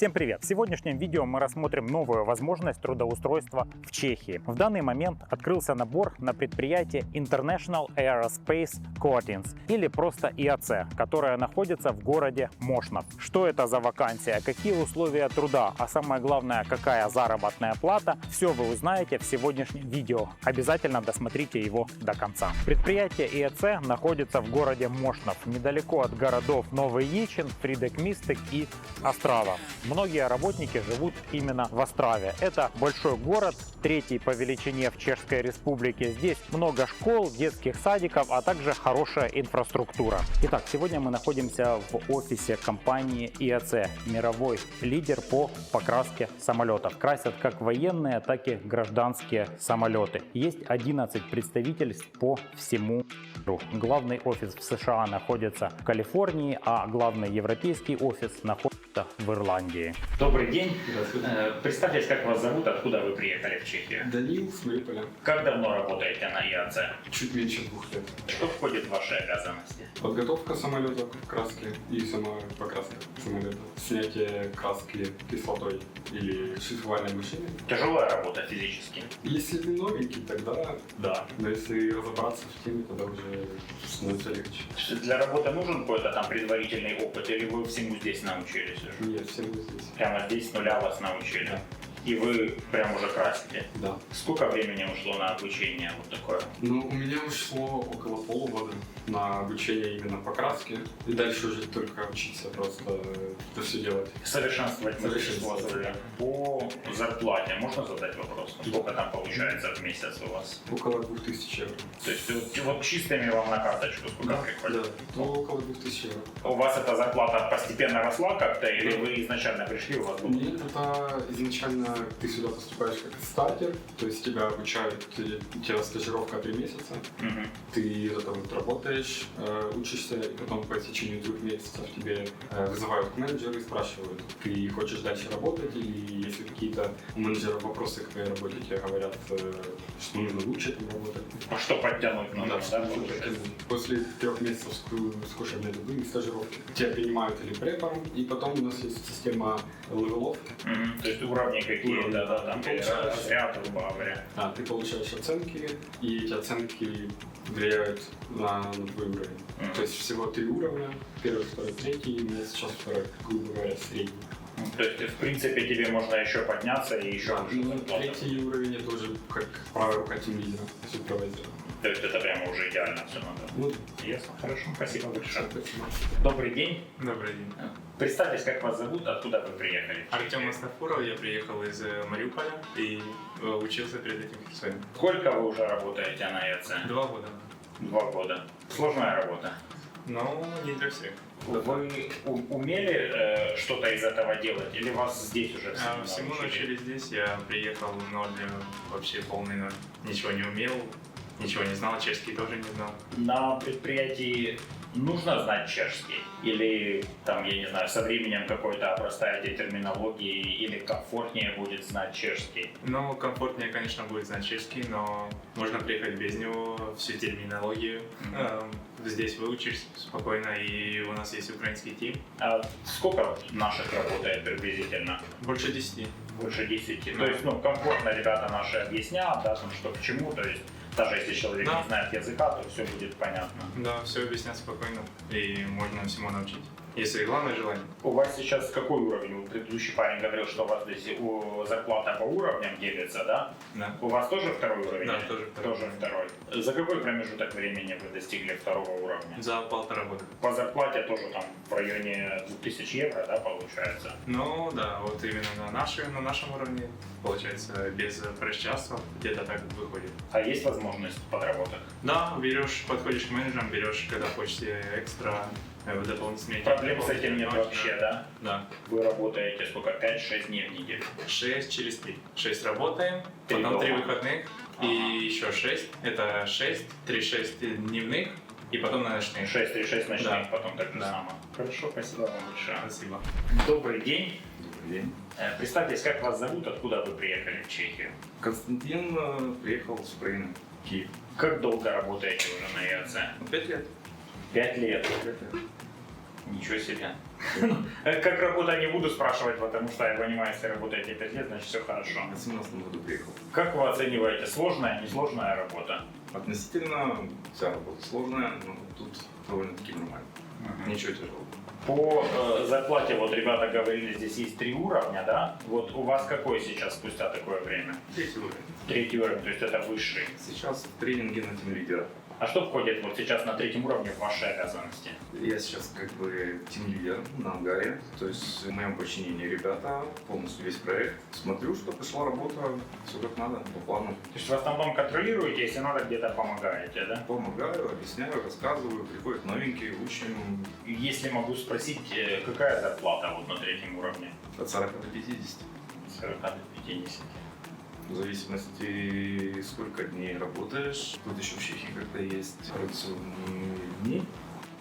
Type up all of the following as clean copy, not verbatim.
Всем привет! В сегодняшнем видео мы рассмотрим новую возможность трудоустройства в Чехии. В данный момент открылся набор на предприятие International Aerospace Coatings или просто ИАЦ, которое находится в городе Мошнов. Что это за вакансия, какие условия труда, а самое главное, какая заработная плата, все вы узнаете в сегодняшнем видео. Обязательно досмотрите его до конца. Предприятие ИАЦ находится в городе Мошнов, недалеко от городов Новый Ячин, Фридек Мистек и Острава. Многие работники живут именно в Острове. Это большой город, третий по величине в Чешской Республике. Здесь много школ, детских садиков, а также хорошая инфраструктура. Итак, сегодня мы находимся в офисе компании ИАЦ, мировой лидер по покраске самолетов. Красят как военные, так и гражданские самолеты. Есть 11 представительств по всему миру. Главный офис в США находится в Калифорнии, а главный европейский офис находится в Ирландии. Добрый день. Здравствуйте. Представьтесь, как вас зовут, откуда вы приехали в Чехию? Данил с Мариуполя. Как давно работаете на ИАЦ? Чуть меньше 2 лет. Что входит в ваши обязанности? Подготовка самолета к краске и сама покраска самолета. Снятие краски кислотой или шлифовальной машиной. Тяжелая работа физически. Если ты новенький, тогда да. Но если разобраться в теме, тогда уже становится легче. Для работы нужен какой-то там предварительный опыт, или вы всему здесь научились уже? Нет, всем здесь. Прямо здесь с нуля вас научили? Да. И вы прям уже красите? Да. Сколько времени ушло на обучение вот такое? Ну, у меня ушло около полугода на обучение именно покраске. И дальше уже только учиться просто это все делать. Совершенствовать мастерство свое. По зарплате можно задать вопрос? Сколько там получается в месяц у вас? Около 2000 евро. То есть вот чистыми вам на карточку сколько приходит? Да, то около 2000 евро. У вас эта зарплата постепенно росла как-то, или вы изначально пришли, у вас был? Нет, это изначально ты сюда поступаешь как стартер, то есть тебя обучают, у тебя стажировка 3 месяца, ты за это вот работаешь, учишься, и потом по истечению 2 месяцев тебе вызывают к менеджеру и спрашивают, ты хочешь дальше работать, или если какие-то у менеджеров вопросы к твоей работе, тебе говорят, что нужно лучше этим работать. А что подтянуть нужно, да? После 3 месяцев скушания еды и стажировки тебя принимают или препаром, и потом у нас есть система левелов. То есть уровни какие-то, да, там разряд, грубо говоря. Да, ты получаешь оценки, и эти оценки влияют на твой уровень. То есть всего 3 уровня, 1, 2, 3, у меня сейчас 2, грубо говоря, средний. То есть, в принципе, тебе можно еще подняться и еще лучше зарплату. 3 уровень это уже как правая рука тимлидера, супервайзера. То есть это прямо уже идеально все надо. Вот. Ясно, хорошо, спасибо большое. Спасибо. Добрый день. Добрый день. Представьтесь, как вас зовут, откуда вы приехали? Артем Астафуров, я приехал из Мариуполя и учился перед этим в Киеве. Сколько вы уже работаете на ИАЦ? 2 года. 2 года. Сложная работа. Но не для всех. Вы умели что-то из этого делать, или вас здесь уже Всему научили здесь, я приехал в ноль, вообще полный ноль. Ничего не умел, ничего не знал, чешский тоже не знал. На предприятии нужно знать чешский? Или, там, я не знаю, со временем какой-то обрастаете терминологией, или комфортнее будет знать чешский? Ну, комфортнее, конечно, будет знать чешский, но можно приехать без него, всю терминологию. Здесь выучишь спокойно, и у нас есть украинский тим. А сколько наших работает приблизительно? Больше 10. Больше 10. То есть, комфортно ребята наши объяснят, да, там, что к чему, то есть, даже если человек не знает языка, то все будет понятно. Да, все объяснять спокойно, и можно всему научить. Если главное желание. У вас сейчас какой уровень? Предыдущий парень говорил, что у вас здесь зарплата по уровням делится, да? Да. У вас тоже 2-й уровень? Да, тоже 2-й. Тоже 2-й. За какой промежуток времени вы достигли 2-го уровня? За 1,5 года. По зарплате тоже там в районе 2000 евро, да, получается? Ну да, вот именно на нашем уровне, получается, без прощаства где-то так выходит. А есть возможность подработок? Да, подходишь к менеджерам, берешь, когда хочешь экстра, дополнительные. Проблем с этим нет вообще, да? Да. Вы работаете сколько? 5-6 дней в неделю? 6 через 3. 6 работаем, 3 потом 3 дома. выходных и еще 6. Это 6, 3-6 дневных и потом на ночных. 6-3-6 ночных, Да. потом так же Да. самое. Хорошо, спасибо вам большое. Спасибо. Добрый день. Добрый день. Представьтесь, как вас зовут, откуда вы приехали в Чехию? Константин приехал с Украины, Киев. Как долго работаете уже на ИАЦ? 5 лет. 5 лет. Ничего себе. Как работа не буду спрашивать, потому что я понимаю, если работаете 5 лет, значит все хорошо. В 2017 году приехал. Как вы оцениваете, сложная, несложная работа? Относительно вся работа сложная, но тут довольно-таки нормально. Ничего тяжелого. По зарплате, вот ребята говорили, здесь есть 3 уровня, да? Вот у вас какой сейчас спустя такое время? 3-й уровень. 3-й уровень, то есть это высший. Сейчас тренинги на тимлидера. А что входит вот сейчас на 3-м уровне в ваши обязанности? Я сейчас как бы тимлидер на ангаре, то есть в моем подчинении ребята, полностью весь проект. Смотрю, что пошла работа, все как надо, по плану. То есть в основном контролируете, если надо, где-то помогаете, да? Помогаю, объясняю, рассказываю, приходят новенькие, учим. Если могу спросить, какая зарплата вот на 3-м уровне? От 40 до 50. 40 до 50. В зависимости, сколько дней работаешь. Тут еще в Чехии как-то есть рационные дни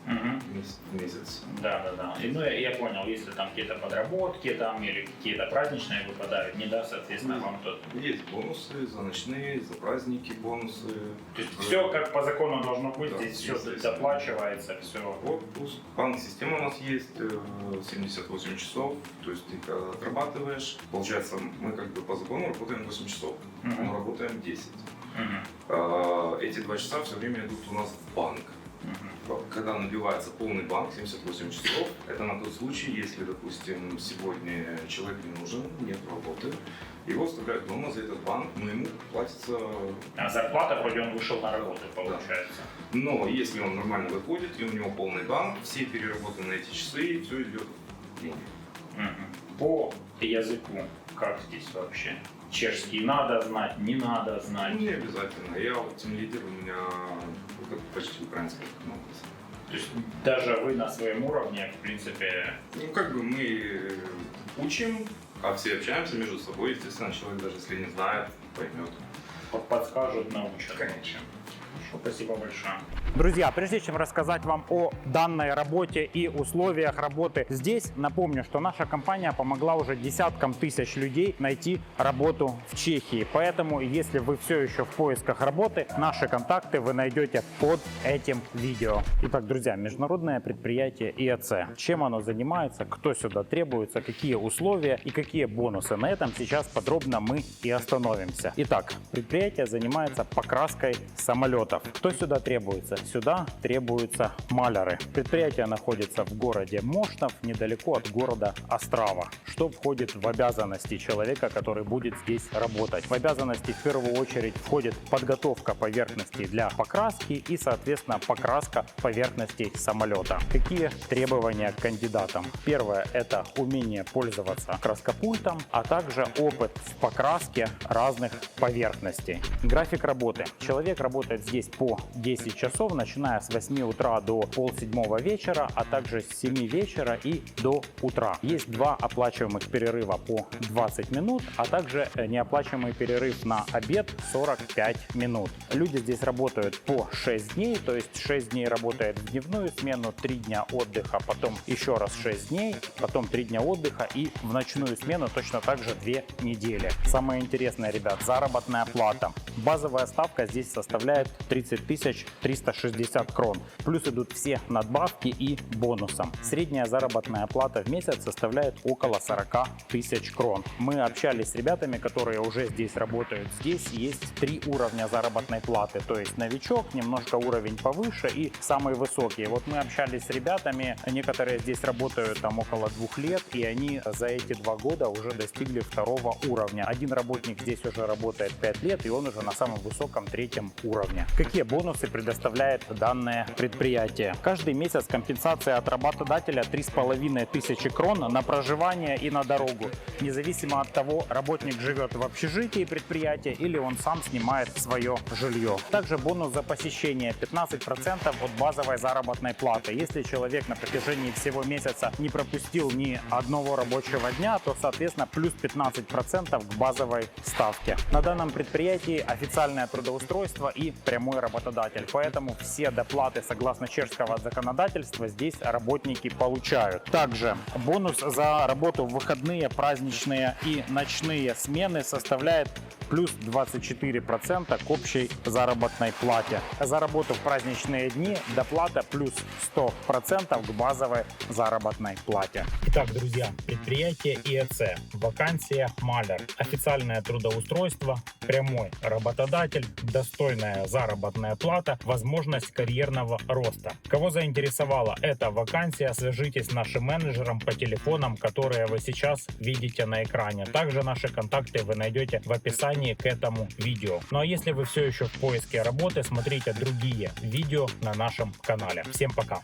в месяц. Да. И, ну, я понял, если там какие-то подработки там или какие-то праздничные выпадают, не да, соответственно, вам тут. Есть бонусы за ночные, за праздники бонусы. То есть все как по закону должно быть, Да, здесь все естественно. доплачивается, все. Отпуск. Банк-система у нас есть 78 часов, то есть ты когда отрабатываешь, получается, мы как бы по закону работаем 8 часов, но работаем 10. Эти 2 часа все время идут у нас в банк. Когда набивается полный банк, 78 часов, это на тот случай, если, допустим, сегодня человек не нужен, нет работы, его оставляют дома за этот банк, но ему платится... А зарплата, вроде он вышел на работу, получается. Но если он нормально выходит, и у него полный банк, все переработаны эти часы, все идет в деньги. По языку, как здесь вообще? Чешский надо знать, не надо знать? Не обязательно. Я вот тимлидер, у меня почти украинский язык. То есть даже вы на своем уровне, в принципе... Ну, как бы мы учим, а все общаемся между собой. Естественно, человек, даже если не знает, поймет. Подскажут, научат. Конечно. Хорошо, спасибо большое. Друзья, прежде чем рассказать вам о данной работе и условиях работы здесь, напомню, что наша компания помогла уже десяткам тысяч людей найти работу в Чехии. Поэтому, если вы все еще в поисках работы, наши контакты вы найдете под этим видео. Итак, друзья, международное предприятие ИАЦ. Чем оно занимается, кто сюда требуется, какие условия и какие бонусы. На этом сейчас подробно мы и остановимся. Итак, предприятие занимается покраской самолетов. Кто сюда требуется? Сюда требуются маляры. Предприятие находится в городе Мошнов, недалеко от города Острава. Что входит в обязанности человека, который будет здесь работать? В обязанности в первую очередь входит подготовка поверхностей для покраски и, соответственно, покраска поверхностей самолета. Какие требования к кандидатам? Первое – это умение пользоваться краскопультом, а также опыт в покраске разных поверхностей. График работы. Человек работает здесь по 10 часов, начиная с 8 утра до полседьмого вечера, а также с 7 вечера и до утра. Есть 2 оплачиваемых перерыва по 20 минут, а также неоплачиваемый перерыв на обед 45 минут. Люди здесь работают по 6 дней, то есть 6 дней работает в дневную смену, 3 дня отдыха, потом еще раз 6 дней, потом 3 дня отдыха и в ночную смену точно так же 2 недели. Самое интересное, ребят, заработная плата. Базовая ставка здесь составляет 30 360 крон. Плюс идут все надбавки и бонусом. Средняя заработная плата в месяц составляет около 40 тысяч крон. Мы общались с ребятами, которые уже здесь работают. Здесь есть 3 уровня заработной платы. То есть новичок, немножко уровень повыше и самый высокий. Вот мы общались с ребятами, некоторые здесь работают там около 2 лет, и они за эти 2 года уже достигли 2 уровня. Один работник здесь уже работает 5 лет, и он уже на самом высоком 3-м уровне. Какие бонусы предоставляет данное предприятие? Каждый месяц компенсация от работодателя 3500 крон на проживание и на дорогу, независимо от того, работник живет в общежитии предприятия или он сам снимает свое жилье. Также бонус за посещение 15% от базовой заработной платы. Если человек на протяжении всего месяца не пропустил ни одного рабочего дня, то, соответственно, плюс 15% к базовой ставке. На данном предприятии официальное трудоустройство и прямой работодатель. Поэтому все доплаты согласно чешского законодательства здесь работники получают. Также бонус за работу в выходные, праздничные и ночные смены составляет плюс 24% к общей заработной плате. За работу в праздничные дни доплата плюс 100% к базовой заработной плате. Итак, друзья, предприятие ИЭЦ, вакансия маляр, официальное трудоустройство, прямой работодатель, достойная заработная плата, возможность карьерного роста. Кого заинтересовала эта вакансия, свяжитесь с нашим менеджером по телефонам, которые вы сейчас видите на экране. Также наши контакты вы найдете в описании к этому видео. Ну а если вы все еще в поиске работы, смотрите другие видео на нашем канале. Всем пока!